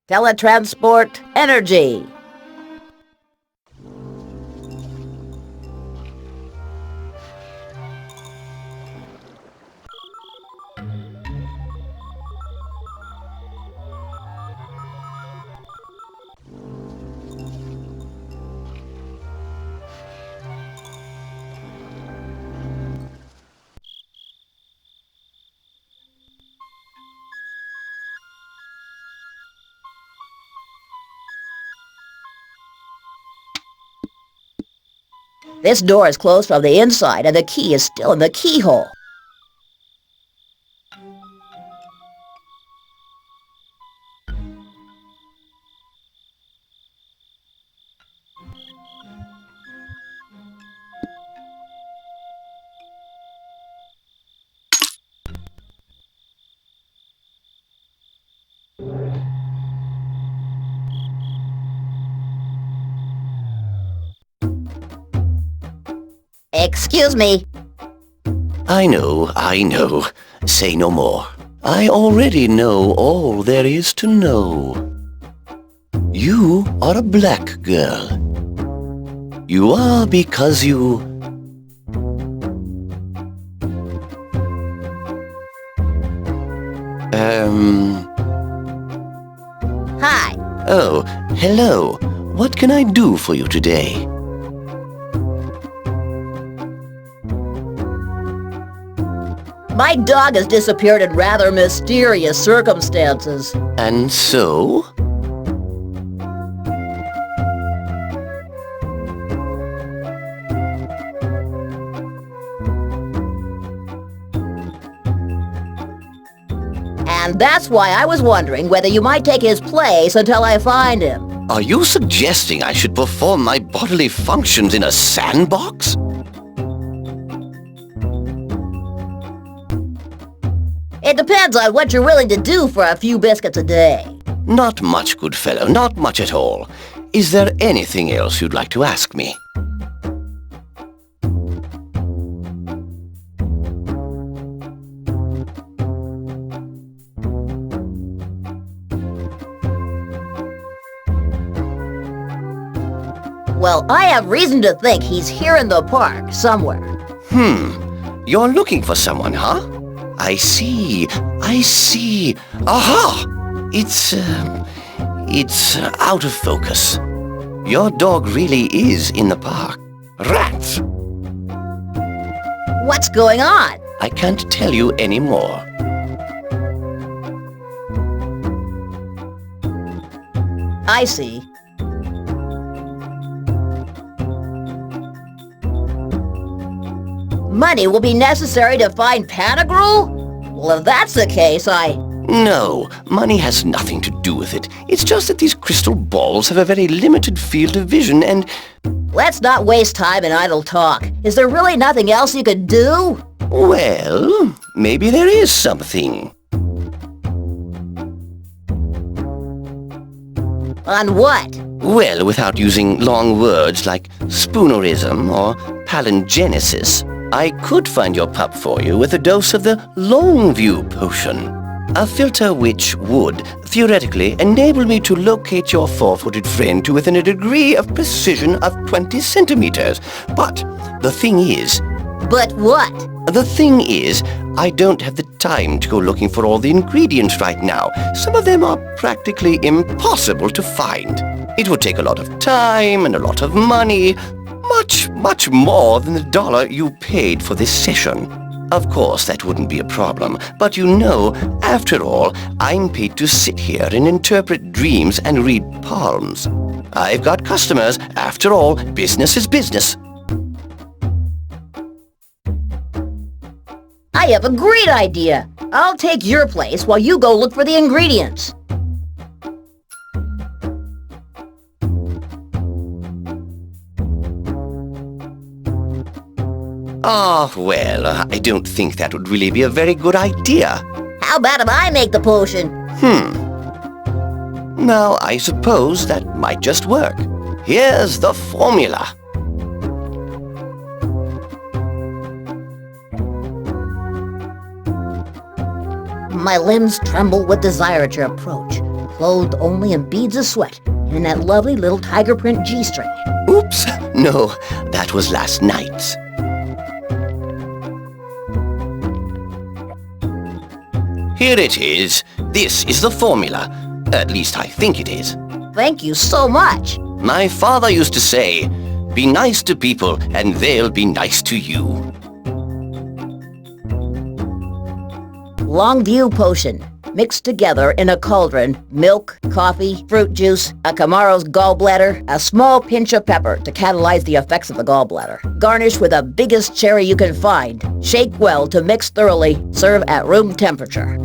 Teletransport energy. This door is closed from the inside, and the key is still in the keyhole. Excuse me. I know. Say no more. I already know all there is to know. You are a black girl. You are because you... Hi. Oh, hello. What can I do for you today? My dog has disappeared in rather mysterious circumstances. And so? And that's why I was wondering whether you might take his place until I find him. Are you suggesting I should perform my bodily functions in a sandbox? It depends on what you're willing to do for a few biscuits a day. Not much, good fellow, not much at all. Is there anything else you'd like to ask me? Well, I have reason to think he's here in the park somewhere. You're looking for someone, huh? I see. Aha! It's out of focus. Your dog really is in the park. Rats! What's going on? I can't tell you any more. I see. Money will be necessary to find Pantagruel? Well, if that's the case, No, money has nothing to do with it. It's just that these crystal balls have a very limited field of vision and... Let's not waste time in idle talk. Is there really nothing else you could do? Well, maybe there is something. On what? Well, without using long words like spoonerism or palingenesis, I could find your pup for you with a dose of the Longview potion. A filter which would, theoretically, enable me to locate your four-footed friend to within a degree of precision of 20 centimeters. But the thing is... But what? The thing is, I don't have the time to go looking for all the ingredients right now. Some of them are practically impossible to find. It would take a lot of time and a lot of money. Much more than the $1 you paid for this session. Of course, that wouldn't be a problem, but you know, after all, I'm paid to sit here and interpret dreams and read palms. I've got customers. After all, business is business. I have a great idea. I'll take your place while you go look for the ingredients. Oh, well, I don't think that would really be a very good idea. How about if I make the potion? Now, I suppose that might just work. Here's the formula. My limbs tremble with desire at your approach. clothed only in beads of sweat, and in that lovely little tiger print G-string. Oops, no, that was last night's. Here it is. This is the formula. At least I think it is. Thank you so much. My father used to say, be nice to people and they'll be nice to you. Longview potion. Mixed together in a cauldron, milk, coffee, fruit juice, a Camaro's gallbladder, a small pinch of pepper to catalyze the effects of the gallbladder. Garnish with the biggest cherry you can find. Shake well to mix thoroughly. Serve at room temperature.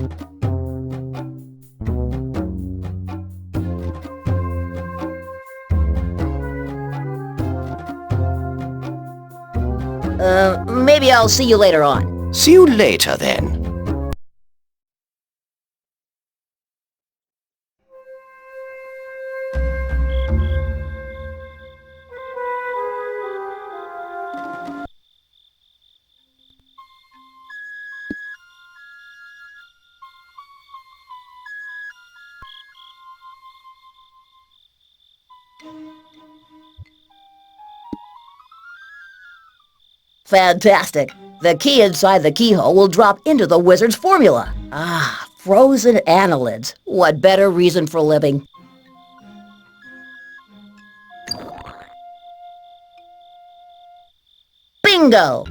Maybe I'll see you later on. See you later, then. Fantastic. The key inside the keyhole will drop into the wizard's formula. Ah, frozen annelids. What better reason for living? Bingo!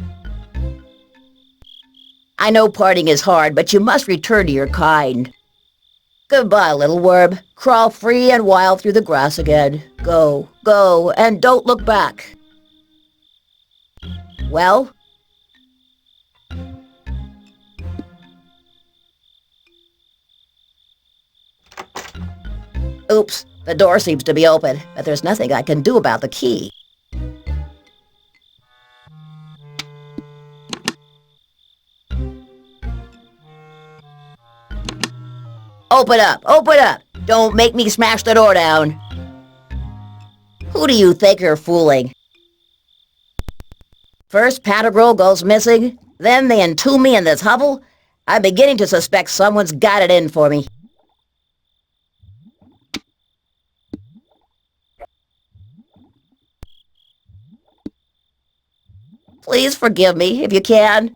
I know parting is hard, but you must return to your kind. Goodbye, little worm. Crawl free and wild through the grass again. Go, go, and don't look back. Well? Oops, the door seems to be open, but there's nothing I can do about the key. Open up! Open up! Don't make me smash the door down! Who do you think you're fooling? First Pategirl goes missing, then they entomb me in this hovel. I'm beginning to suspect someone's got it in for me. Please forgive me, if you can.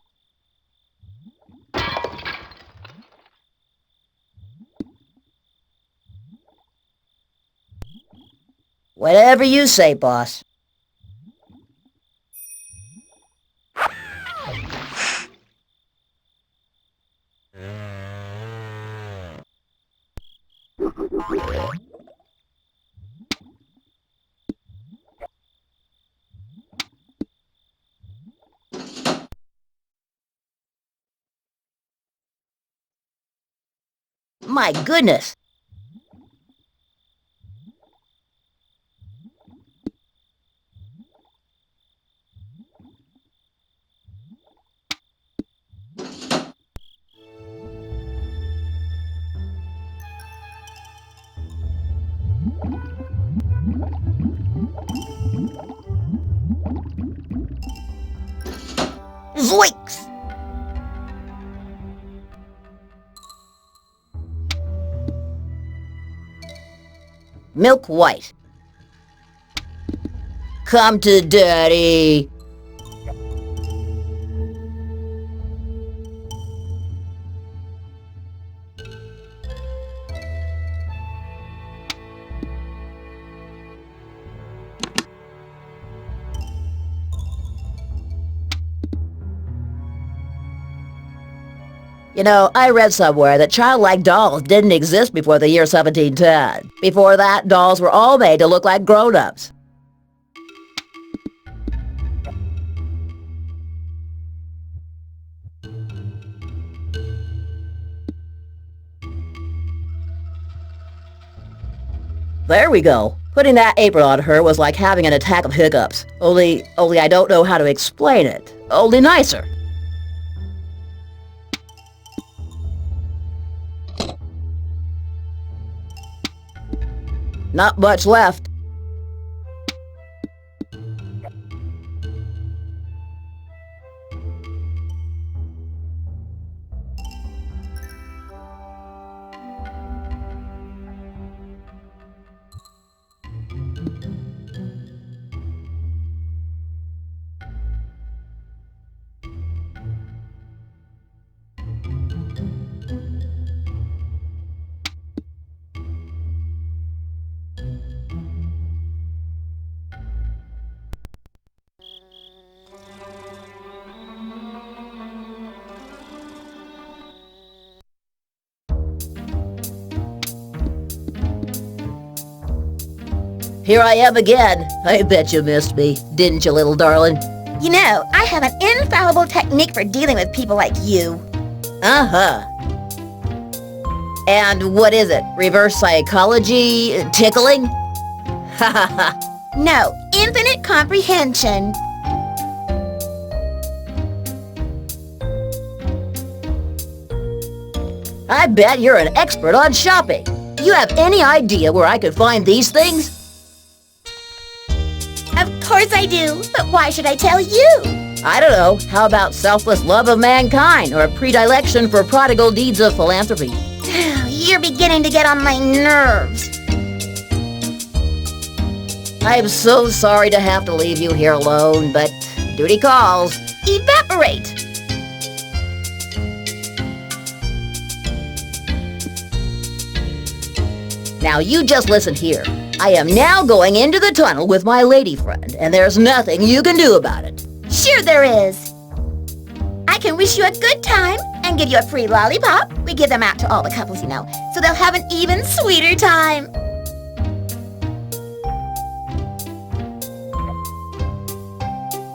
Whatever you say, boss. My goodness! Zoinks! Milk white. Come to daddy. You know, I read somewhere that childlike dolls didn't exist before the year 1710. Before that, dolls were all made to look like grown-ups. There we go. Putting that apron on her was like having an attack of hiccups. Only I don't know how to explain it. Only nicer. Not much left. here I am again. I bet you missed me, didn't you, little darling? You know, I have an infallible technique for dealing with people like you. Uh-huh. And what is it? Reverse psychology? Tickling? Ha ha ha. No, infinite comprehension. I bet you're an expert on shopping. Do you have any idea where I could find these things? Of course I do, but why should I tell you? I don't know. How about selfless love of mankind or a predilection for prodigal deeds of philanthropy? You're beginning to get on my nerves. I'm so sorry to have to leave you here alone, but duty calls. Evaporate. Now you just listen here. I am now going into the tunnel with my lady friend, and there's nothing you can do about it. Sure there is. I can wish you a good time and give you a free lollipop. We give them out to all the couples, you know, so they'll have an even sweeter time.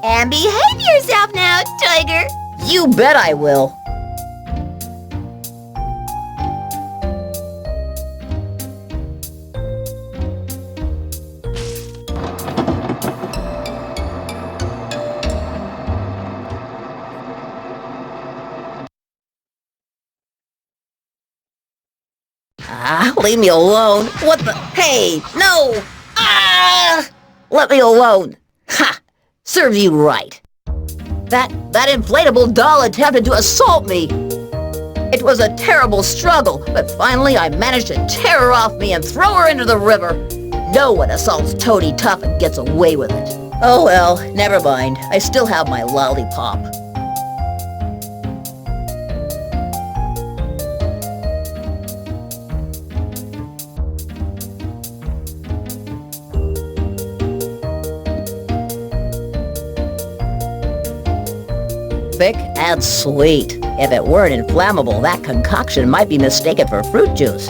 And behave yourself now, Tiger. You bet I will. Leave me alone. What the? Hey, no! Ah! Let me alone. Ha! Serves you right. That inflatable doll attempted to assault me. It was a terrible struggle, but finally I managed to tear her off me and throw her into the river. No one assaults Toady Tough and gets away with it. Oh well, never mind. I still have my lollipop. Thick and sweet. If it weren't inflammable, that concoction might be mistaken for fruit juice.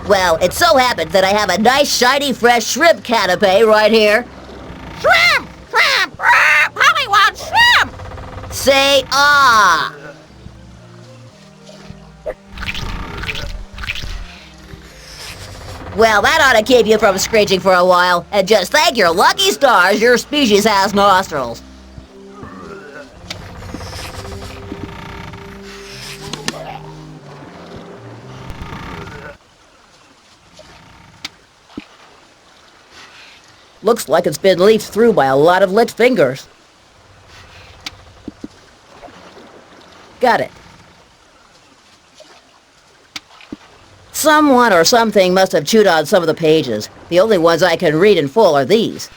Well, it so happens that I have a nice, shiny, fresh shrimp canapé right here. Shrimp! Shrimp! Polly wants shrimp! Say ah! Well, that ought to keep you from screeching for a while. And just thank your lucky stars your species has nostrils. Looks like it's been leafed through by a lot of lit fingers. Got it. Someone or something must have chewed on some of the pages. The only ones I can read in full are these.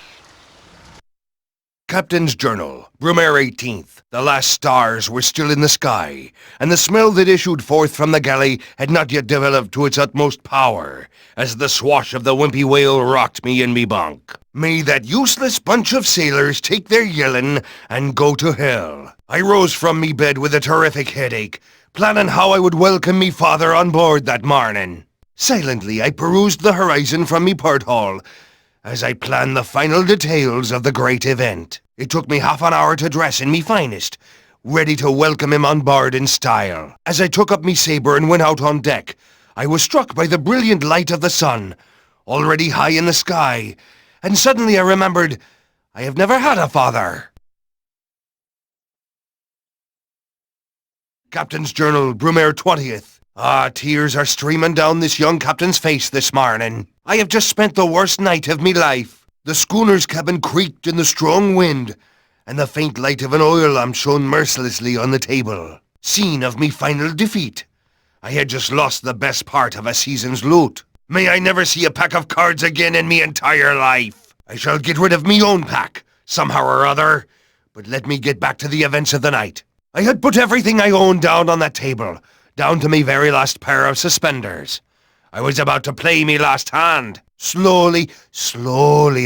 Captain's Journal, Brumaire 18th. The last stars were still in the sky, and the smell that issued forth from the galley had not yet developed to its utmost power, as the swash of the wimpy whale rocked me in me bunk. May that useless bunch of sailors take their yellin' and go to hell. I rose from me bed with a terrific headache, planning how I would welcome me father on board that morning. Silently I perused the horizon from me porthole, as I planned the final details of the great event. It took me half an hour to dress in me finest, ready to welcome him on board in style. As I took up me saber and went out on deck, I was struck by the brilliant light of the sun, already high in the sky, and suddenly I remembered I have never had a father. Captain's Journal, Brumaire 20th. Ah, tears are streaming down this young captain's face this morning. I have just spent the worst night of me life. The schooner's cabin creaked in the strong wind, and the faint light of an oil lamp shone mercilessly on the table. Scene of me final defeat. I had just lost the best part of a season's loot. May I never see a pack of cards again in me entire life. I shall get rid of me own pack, somehow or other, but let me get back to the events of the night. I had put everything I owned down on that table, down to me very last pair of suspenders. I was about to play me last hand. Slowly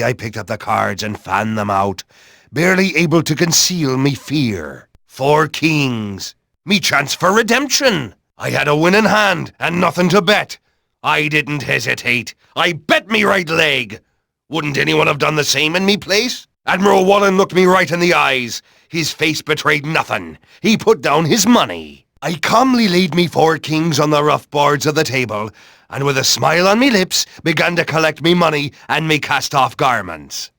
I picked up the cards and fanned them out, barely able to conceal me fear. 4 kings. Me chance for redemption. I had a winning hand and nothing to bet. I didn't hesitate. I bet me right leg. Wouldn't anyone have done the same in me place? Admiral Wallen looked me right in the eyes. His face betrayed nothing. He put down his money. I calmly laid me 4 kings on the rough boards of the table, and with a smile on me lips, began to collect me money and me cast-off garments.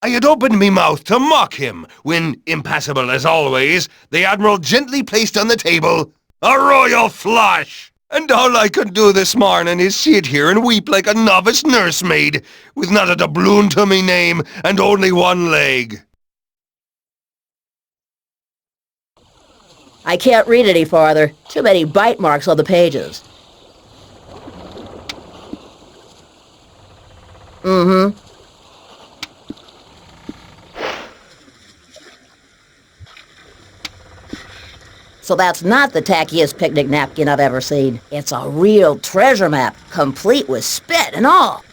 I had opened me mouth to mock him, when, impassible as always, the Admiral gently placed on the table a royal flush. And all I could do this morning is sit here and weep like a novice nursemaid, with not a doubloon to me name and only 1 leg. I can't read any farther. Too many bite marks on the pages. Mm-hmm. So that's not the tackiest picnic napkin I've ever seen. It's a real treasure map, complete with spit and all.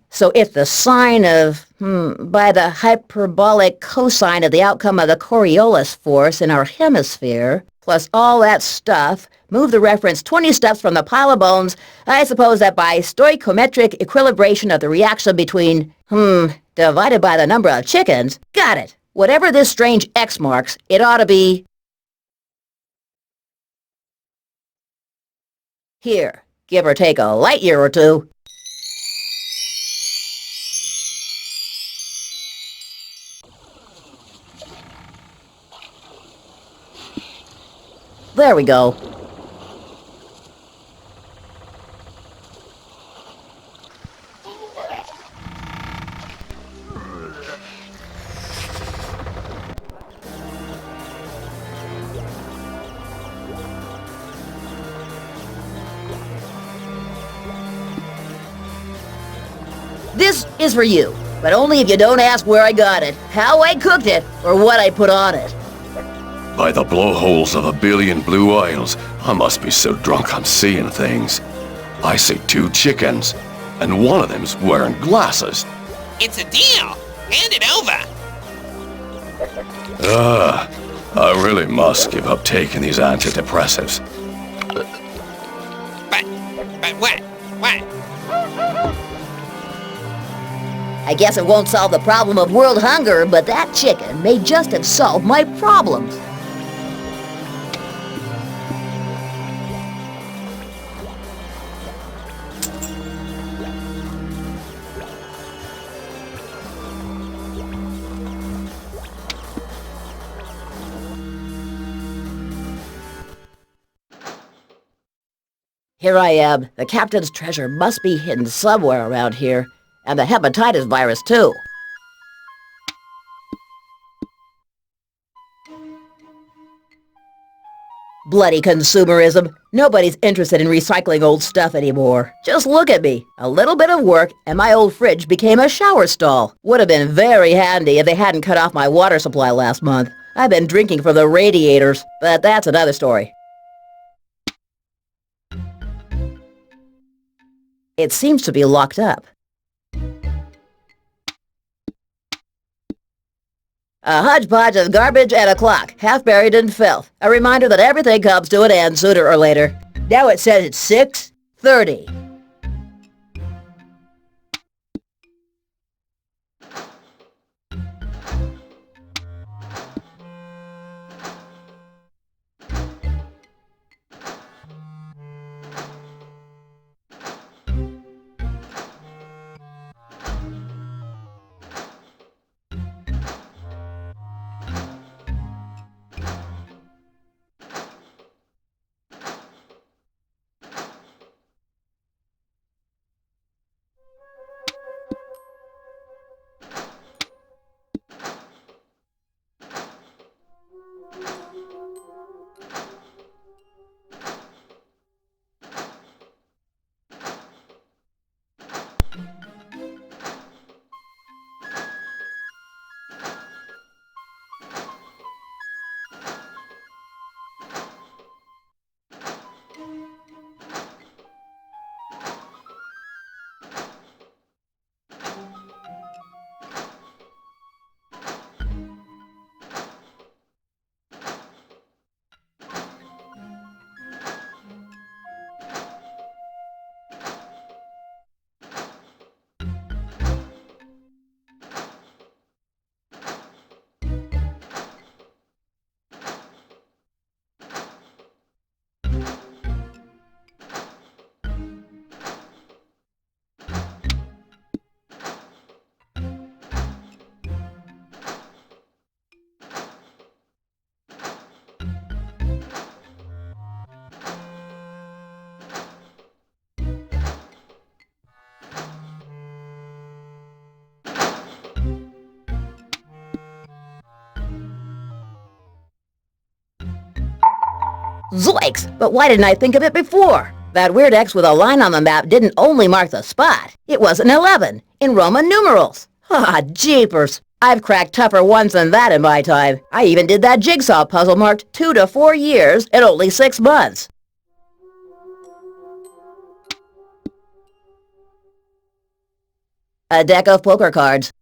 So if the sine of, by the hyperbolic cosine of the outcome of the Coriolis force in our hemisphere, plus all that stuff, move the reference 20 steps from the pile of bones, I suppose that by stoichiometric equilibration of the reaction between, divided by the number of chickens, got it. Whatever this strange X marks, it ought to be here, give or take a light year or two. There we go. This is for you, but only if you don't ask where I got it, how I cooked it, or what I put on it. By the blowholes of a billion blue isles, I must be so drunk I'm seeing things. I see 2 chickens, and one of them's wearing glasses. It's a deal! Hand it over! I really must give up taking these antidepressives. But what? What? I guess it won't solve the problem of world hunger, but that chicken may just have solved my problems. Here I am. The captain's treasure must be hidden somewhere around here. And the hepatitis virus, too. Bloody consumerism. Nobody's interested in recycling old stuff anymore. Just look at me. A little bit of work, and my old fridge became a shower stall. Would have been very handy if they hadn't cut off my water supply last month. I've been drinking from the radiators, but that's another story. It seems to be locked up. A hodgepodge of garbage and a clock, half buried in filth. A reminder that everything comes to an end sooner or later. Now it says it's 6:30. Zoinks! But why didn't I think of it before? That weird X with a line on the map didn't only mark the spot. It was an 11 in Roman numerals. Ah, jeepers. I've cracked tougher ones than that in my time. I even did that jigsaw puzzle marked 2 to 4 years in only 6 months. A deck of poker cards.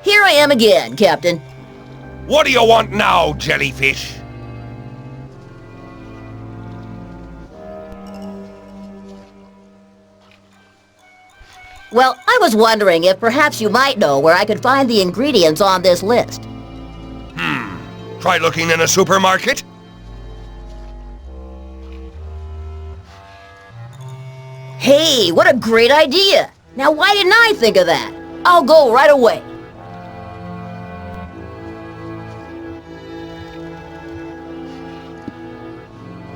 Here I am again, Captain. What do you want now, jellyfish? Well, I was wondering if perhaps you might know where I could find the ingredients on this list. Try looking in a supermarket? Hey, what a great idea! Now why didn't I think of that? I'll go right away.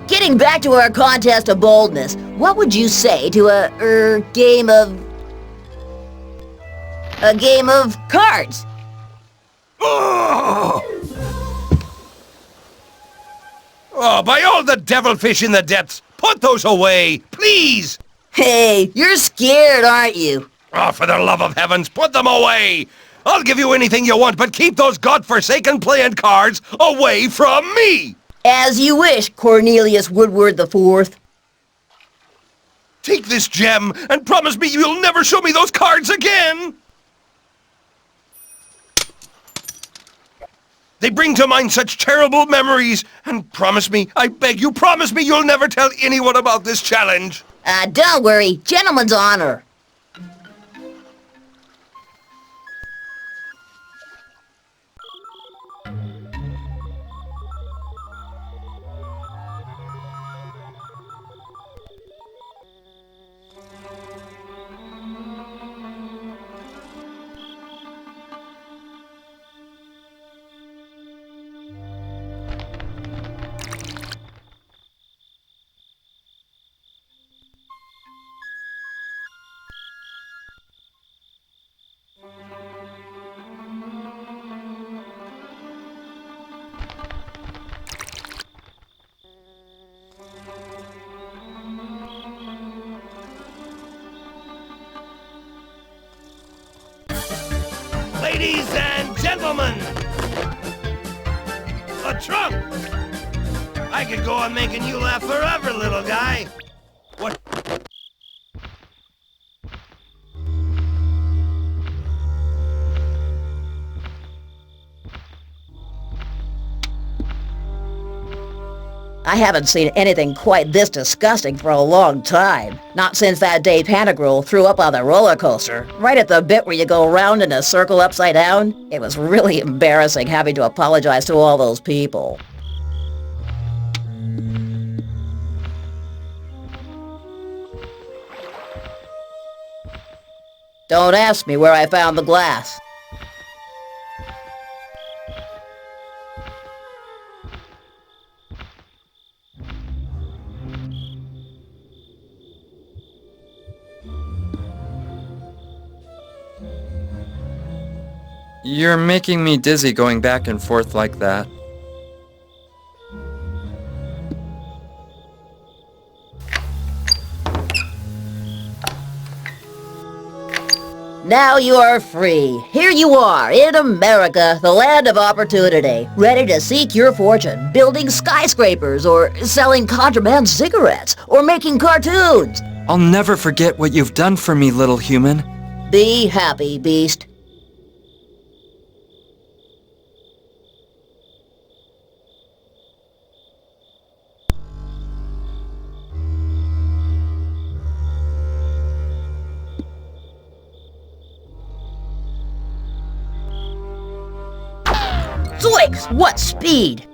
Getting back to our contest of boldness, what would you say to a game of cards? Oh, by all the devilfish in the depths, put those away, please! Hey, you're scared, aren't you? Oh, for the love of heavens, put them away! I'll give you anything you want, but keep those godforsaken playing cards away from me! As you wish, Cornelius Woodward IV. Take this gem and promise me you'll never show me those cards again! They bring to mind such terrible memories, and promise me, I beg you, promise me you'll never tell anyone about this challenge. Don't worry, gentleman's honor. Ladies and gentlemen, a trunk! I could go on making you laugh forever, little guy. What? I haven't seen anything quite this disgusting for a long time. Not since that day Pantagruel threw up on the roller coaster, right at the bit where you go round in a circle upside down. It was really embarrassing having to apologize to all those people. Don't ask me where I found the glass. You're making me dizzy going back and forth like that. Now you are free. Here you are, in America, the land of opportunity, ready to seek your fortune, building skyscrapers, or selling contraband cigarettes, or making cartoons. I'll never forget what you've done for me, little human. Be happy, beast. Zoinks! What speed!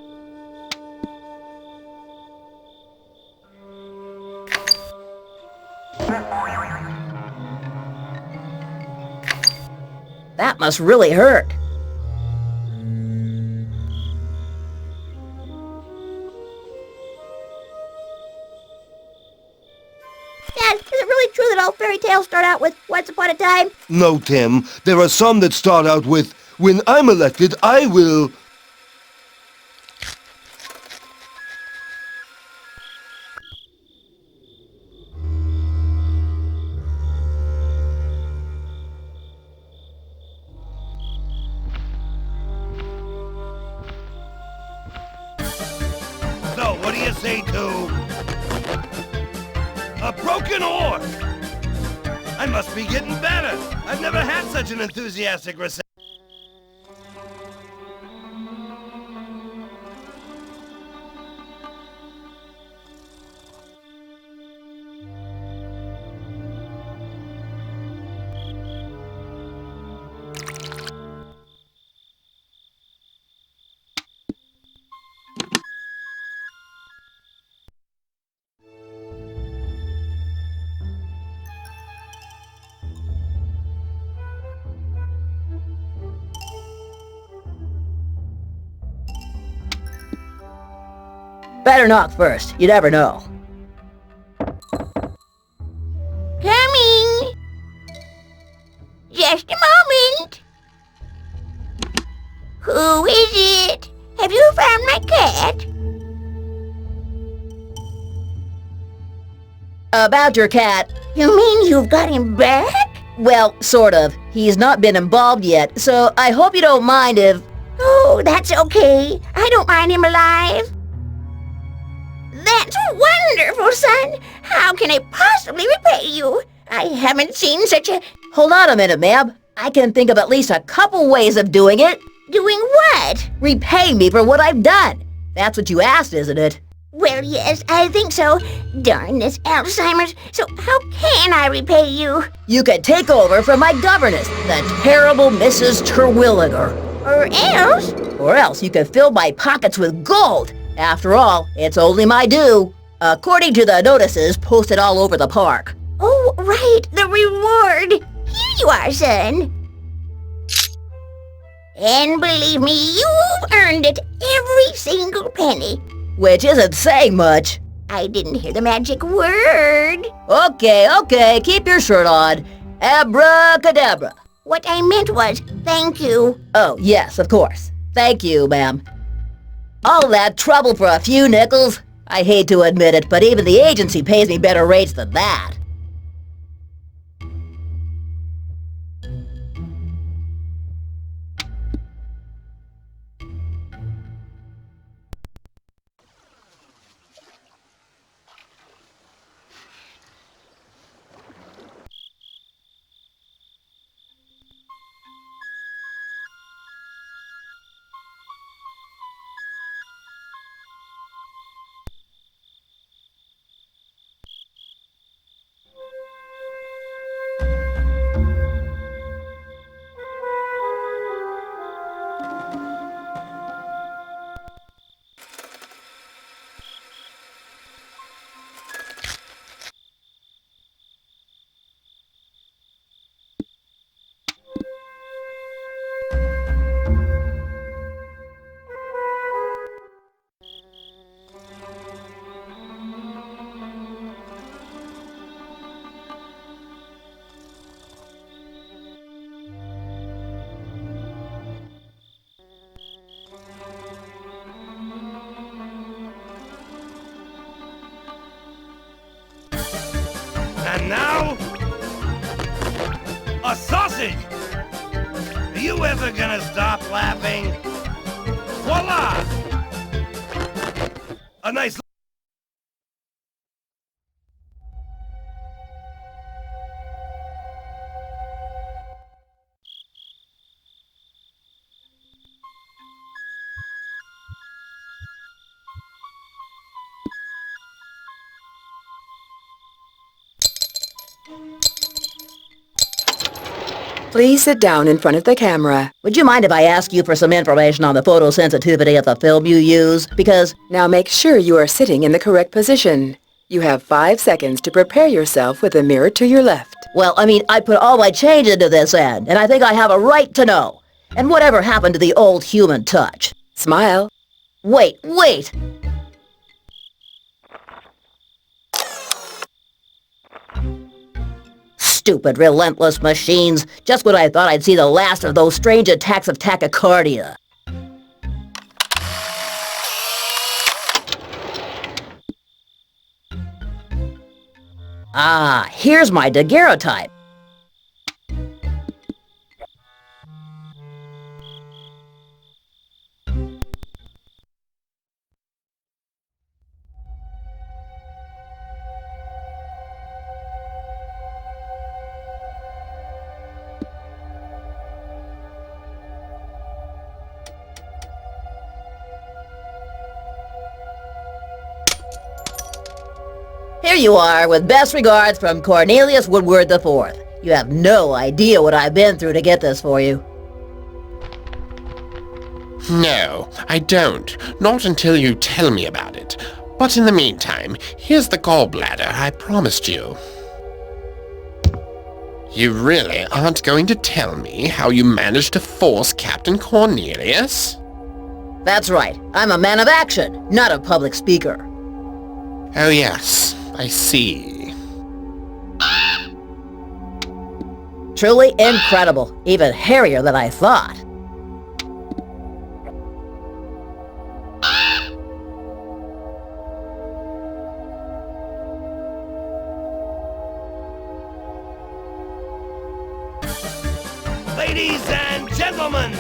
That must really hurt. tales start out with once upon a time? No, Tim. There are some that start out with, when I'm elected, I will... So, what do you say to... a broken horse? I must be getting better. I've never had such an enthusiastic reception. Better knock first. You never know. Coming! Just a moment. Who is it? Have you found my cat? About your cat, You mean you've got him back? well, sort of. He's not been involved yet, so I hope you don't mind if... Oh, that's okay. I don't mind him alive. That's wonderful, son. How can I possibly repay you? I haven't seen such a... Hold on a minute, ma'am. I can think of at least a couple ways of doing it. Doing what? Repay me for what I've done. That's what you asked, isn't it? Well, yes, I think so. Darn this Alzheimer's. So how can I repay you? You could take over from my governess, the terrible Mrs. Terwilliger. Or else? Or else you could fill my pockets with gold. After all, it's only my due. According to the notices posted all over the park. Oh, right, the reward. Here you are, son. And believe me, you've earned it, every single penny. Which isn't saying much. I didn't hear the magic word. Okay, keep your shirt on. Abracadabra. What I meant was, thank you. Oh, yes, of course. Thank you, ma'am. All that trouble for a few nickels? I hate to admit it, but even the agency pays me better rates than that. And now, a sausage! Are you ever gonna stop laughing? Voila! A nice... Please sit down in front of the camera. Would you mind if I ask you for some information on the photosensitivity of the film you use? Because... Now make sure you are sitting in the correct position. You have 5 seconds to prepare yourself with a mirror to your left. Well, I mean, I put all my change into this end, and I think I have a right to know. And whatever happened to the old human touch? Smile. Wait! Stupid, relentless machines. Just when I thought I'd see the last of those strange attacks of tachycardia. Ah, here's my daguerreotype. Here you are, with best regards from Cornelius Woodward IV. You have no idea what I've been through to get this for you. No, I don't. Not until you tell me about it. But in the meantime, here's the gallbladder I promised you. You really aren't going to tell me how you managed to force Captain Cornelius? That's right. I'm a man of action, not a public speaker. Oh yes, I see. Truly incredible. Even hairier than I thought. Ladies and gentlemen,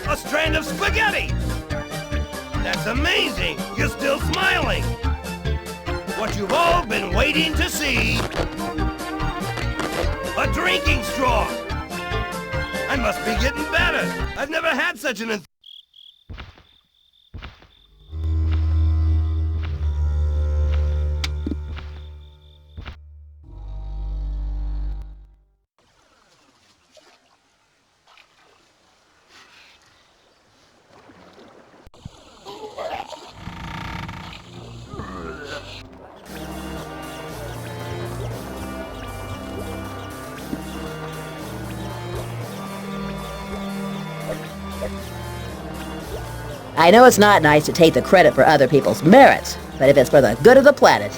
a strand of spaghetti! That's amazing! You're still smiling! What you've all been waiting to see... a drinking straw! I must be getting better! I've never had such an... I know it's not nice to take the credit for other people's merits, but if it's for the good of the planet...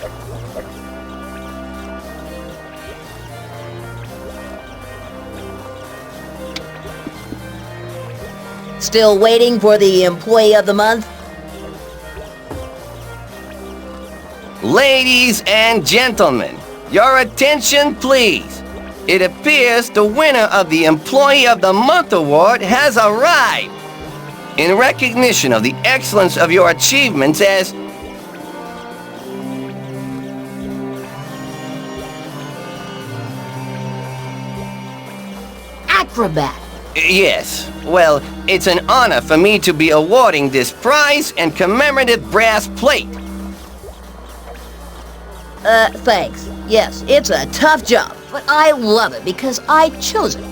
Still waiting for the Employee of the Month? Ladies and gentlemen, your attention please. It appears the winner of the Employee of the Month award has arrived. In recognition of the excellence of your achievements as... Acrobat. Yes, well, it's an honor for me to be awarding this prize and commemorative brass plate. Thanks. Yes, it's a tough job, but I love it because I chose it.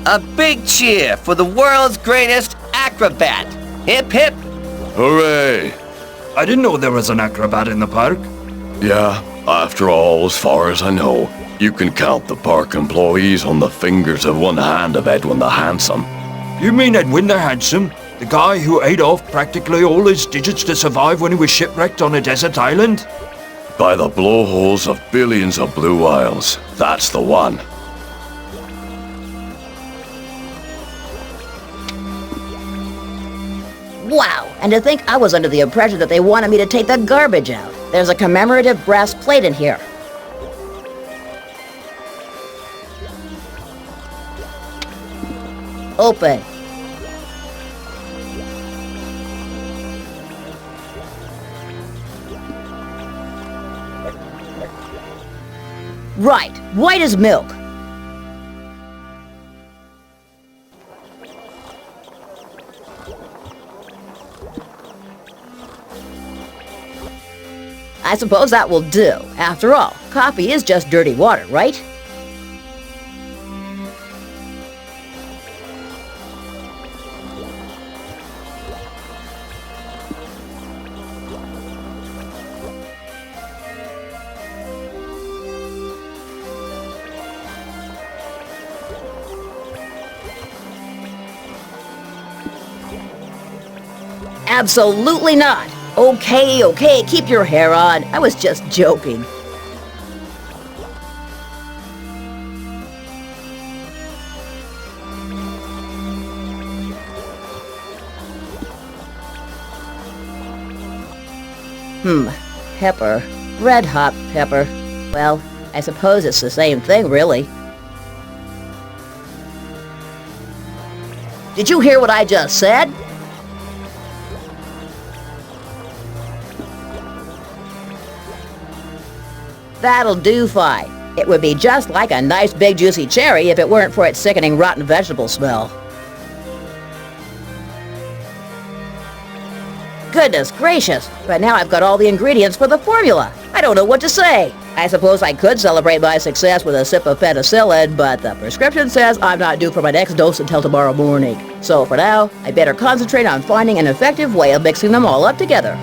A big cheer for the world's greatest acrobat. Hip hip. Hooray! I didn't know there was an acrobat in the park. Yeah, after all, as far as I know, you can count the park employees on the fingers of one hand of Edwin the Handsome. You mean Edwin the Handsome? The guy who ate off practically all his digits to survive when he was shipwrecked on a desert island? By the blowholes of billions of blue isles, that's the one. Wow, and to think I was under the impression that they wanted me to take the garbage out. There's a commemorative brass plate in here. Open. Right, white as milk. I suppose that will do. After all, coffee is just dirty water, right? Absolutely not. Okay, keep your hair on. I was just joking. Pepper. Red hot pepper. Well, I suppose it's the same thing, really. Did you hear what I just said? That'll do fine. It would be just like a nice big juicy cherry if it weren't for its sickening rotten vegetable smell. Goodness gracious, but now I've got all the ingredients for the formula. I don't know what to say. I suppose I could celebrate my success with a sip of penicillin, but the prescription says I'm not due for my next dose until tomorrow morning. So for now, I better concentrate on finding an effective way of mixing them all up together.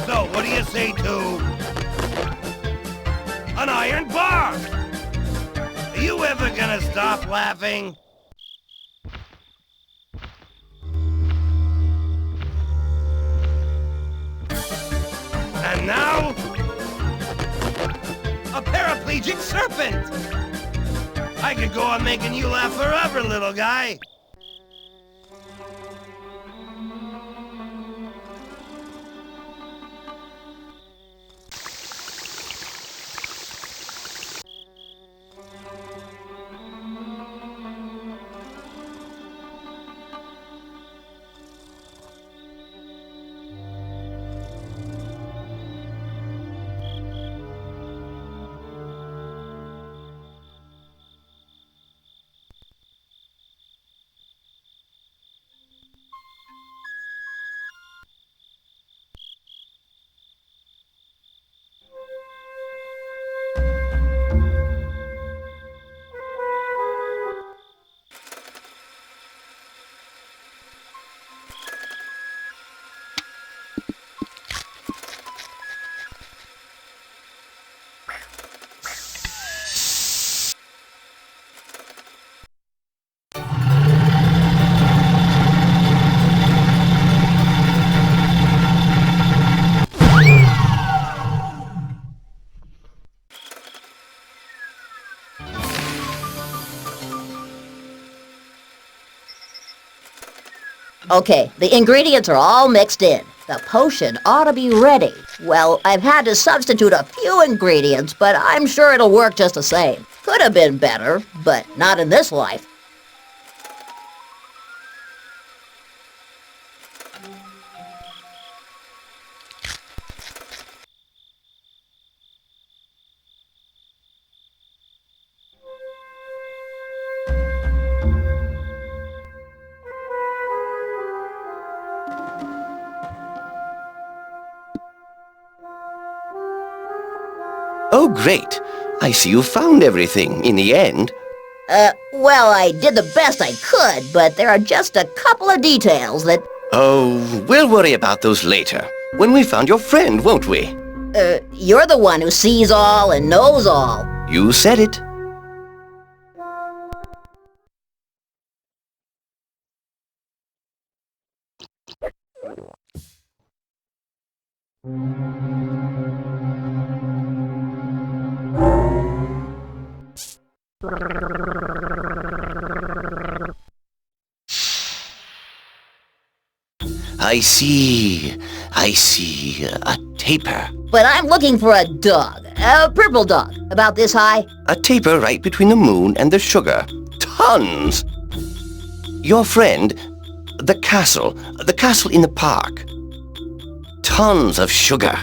So, what do you say to an iron bar? Are you ever gonna stop laughing? And now, a paraplegic serpent! I could go on making you laugh forever, little guy. Okay, the ingredients are all mixed in. The potion ought to be ready. Well, I've had to substitute a few ingredients, but I'm sure it'll work just the same. Could have been better, but not in this life. Oh, great. I see you found everything in the end. Well, I did the best I could, but there are just a couple of details that... Oh, we'll worry about those later. When we found your friend, won't we? You're the one who sees all and knows all. You said it. I see. A taper. But I'm looking for a dog. A purple dog, about this high. A taper right between the moon and the sugar. Tons! Your friend, the castle in the park. Tons of sugar.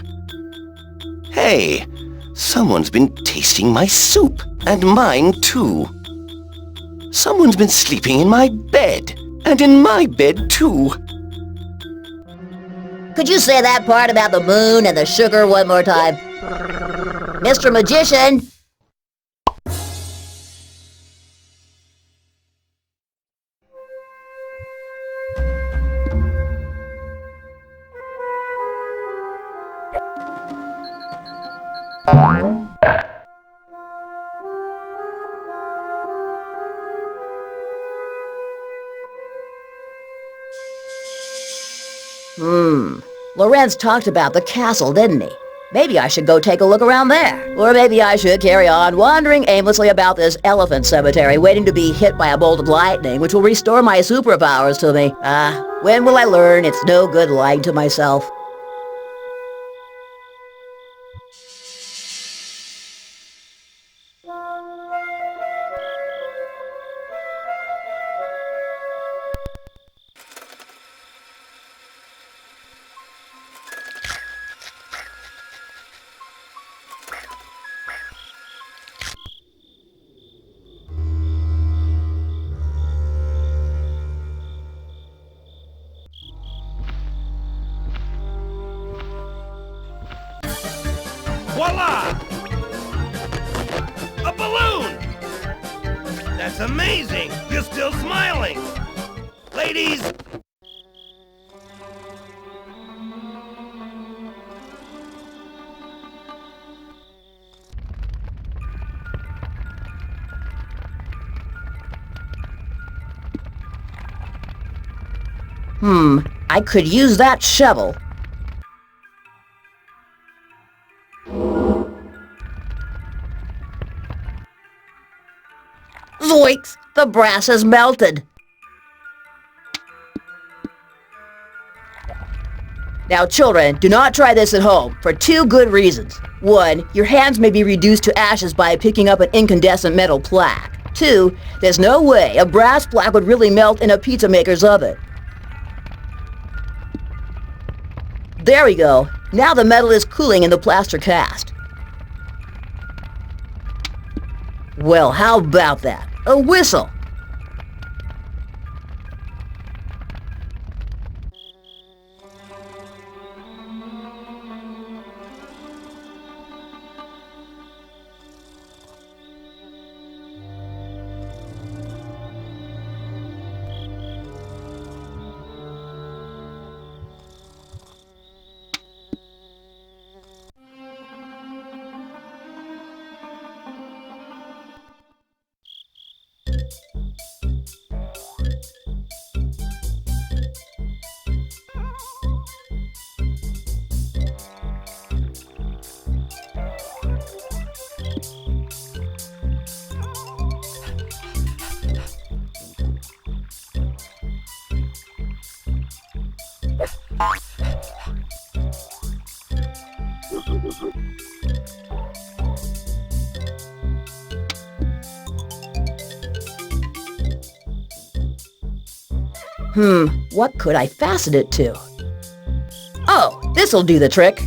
Hey, someone's been tasting my soup. And mine, too. Someone's been sleeping in my bed. And in my bed, too. Could you say that part about the moon and the sugar one more time? Mr. Magician! Lorenz talked about the castle, didn't he? Maybe I should go take a look around there. Or maybe I should carry on wandering aimlessly about this elephant cemetery, waiting to be hit by a bolt of lightning, which will restore my superpowers to me. When will I learn it's no good lying to myself? Voila! A balloon! That's amazing! You're still smiling! Ladies! I could use that shovel. Zoinks! The brass has melted. Now, children, do not try this at home for two good reasons. One, your hands may be reduced to ashes by picking up an incandescent metal plaque. Two, there's no way a brass plaque would really melt in a pizza maker's oven. There we go. Now the metal is cooling in the plaster cast. Well, how about that? A whistle! What could I fasten it to? Oh, this'll do the trick.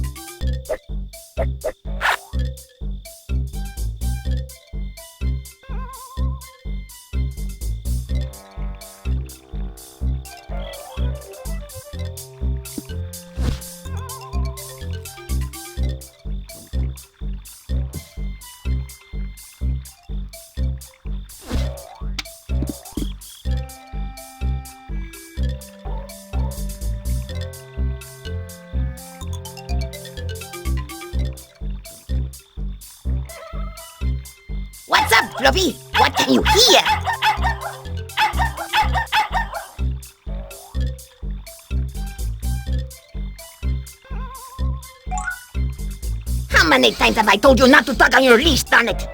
What's up, Fluffy? What can you hear? How many times have I told you not to tug on your leash, darn it?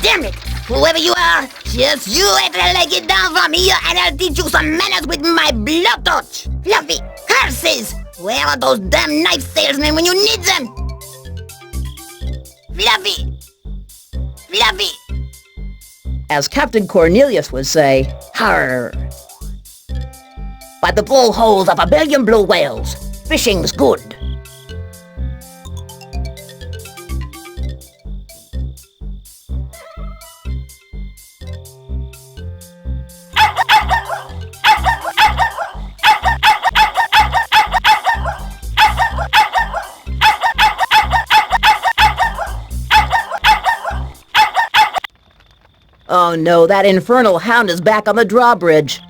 Damn it! Whoever you are, just you ever let it down from here and I'll teach you some manners with my blowtorch! Fluffy, curses! Where are those damn knife salesmen when you need them? Fluffy! Fluffy! As Captain Cornelius would say, "Har! By the blowholes of 1,000,000,000 blue whales, fishing's good." Oh no, that infernal hound is back on the drawbridge.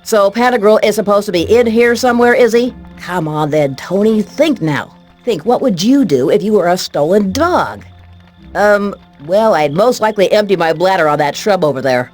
So Pantagruel is supposed to be in here somewhere, is he? Come on then, Tony, think now. Think, what would you do if you were a stolen dog? Well, I'd most likely empty my bladder on that shrub over there.